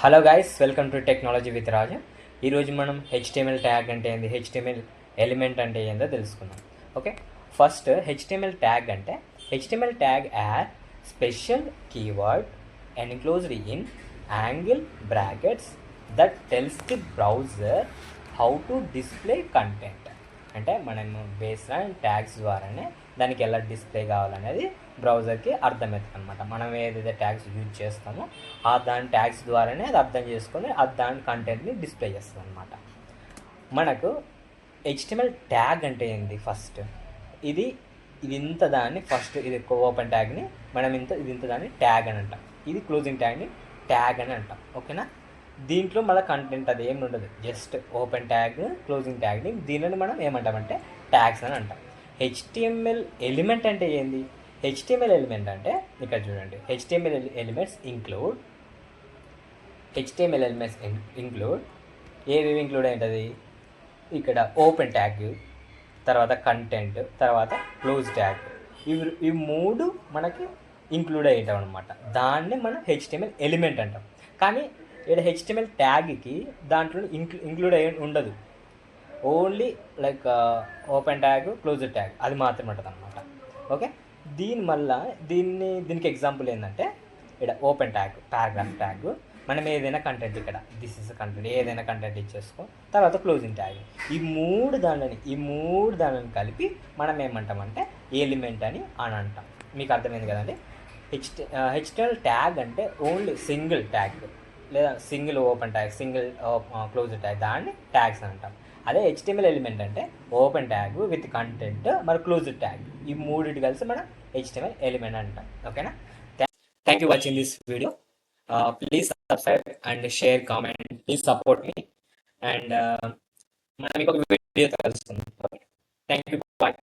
Hello guys, welcome to technology with Raja. ఈరోజు మనం HTML tag అంటే ఏంది, హెచ్టిఎంఎల్ ఎలిమెంట్ అంటే ఏందో తెలుసుకుందాం. ఓకే, ఫస్ట్ హెచ్టిఎంఎల్ ట్యాగ్ అంటే హెచ్టిఎంఎల్ ట్యాగ్ యార్ special keyword enclosed in angle brackets that tells the browser how to display content. అంటే మనము బేస్డ్ ట్యాగ్స్ ద్వారానే దానికి ఎలా డిస్ప్లే కావాలనేది బ్రౌజర్కి అర్థమవుతుంది అనమాట. మనం ఏదైతే ట్యాగ్స్ యూజ్ చేస్తామో దాని ట్యాగ్స్ ద్వారానే అది అర్థం చేసుకొని దాని కంటెంట్ని డిస్ప్లే చేస్తుంది అనమాట. మనకు హెచ్టిఎంఎల్ ట్యాగ్ అంటే ఏంది, ఫస్ట్ ఇది ఇంత దాన్ని ఫస్ట్ ఇది ఓపెన్ ట్యాగ్ని మనం ఇది ఇంత దాన్ని ట్యాగ్ అని అంటాం. ఇది క్లోజింగ్ ట్యాగ్ని ట్యాగ్ అని అంటాం. ఓకేనా, దీంట్లో మళ్ళీ కంటెంట్ అది ఏమి ఉండదు, జస్ట్ ఓపెన్ ట్యాగ్ క్లోజింగ్ ట్యాగ్ని దీనిని మనం ఏమంటామంటే ట్యాగ్స్ అని అంటాం. హెచ్టిఎంఎల్ ఎలిమెంట్ అంటే ఏంది? హెచ్టిఎంఎల్ ఎలిమెంట్ అంటే ఇక్కడ చూడండి, హెచ్టిఎంఎల్ ఎలిమెంట్స్ ఇంక్లూడ్ ఏవేవి ఇంక్లూడ్ అవుతుంది ఇక్కడ? ఓపెన్ ట్యాగ్, తర్వాత కంటెంట్, తర్వాత క్లోజ్ ట్యాగ్. ఇవి మూడు మనకి ఇంక్లూడ్ అయ్యేటాం అనమాట. దాన్ని మనం హెచ్టిఎంఎల్ ఎలిమెంట్ అంటాం. కానీ ఇక్కడ హెచ్టిఎంఎల్ ట్యాగ్కి దాంట్లో ఇంక్లూడ్ అయ్యి ఉండదు, only like open tag, close tag అది మాత్రమే ఉంటుంది అనమాట. ఓకే, దీనికి ఎగ్జాంపుల్ ఏంటంటే ఇక్కడ ఓపెన్ ట్యాగ్, పారాగ్రాఫ్ ట్యాగ్, మనం ఏదైనా కంటెంట్ ఇక్కడ దిస్ ఇస్ కంటెంట్ ఏదైనా కంటెంట్ ఇచ్చేసుకో. తర్వాత క్లోజింగ్ ట్యాగ్. ఈ మూడు దానిని కలిపి మనం ఏమంటామంటే ఎలిమెంట్ అని అంటాం. మీకు అర్థమైంది కదండి. హెచ్టిఎంఎల్ ట్యాగ్ అంటే ఓన్లీ సింగిల్ ట్యాగ్ లేదా single open tag, single close tag, దాన్ని ట్యాగ్స్ అని అంటాం. అదే హెచ్టిఎంఎల్ ఎలిమెంట్ అంటే ఓపెన్ ట్యాగ్ విత్ కంటెంట్ మరి క్లోజ్ ట్యాగ్, ఈ మూడింటి కలిసి మనం హెచ్టిఎంఎల్ ఎలిమెంట్ అంటాం. ఓకేనా, thank you watching this video. Please subscribe and share, comment, please support మీ. అండ్ మనం ఇంకొక వీడియో కలుసుకుందాం. Thank you, bye.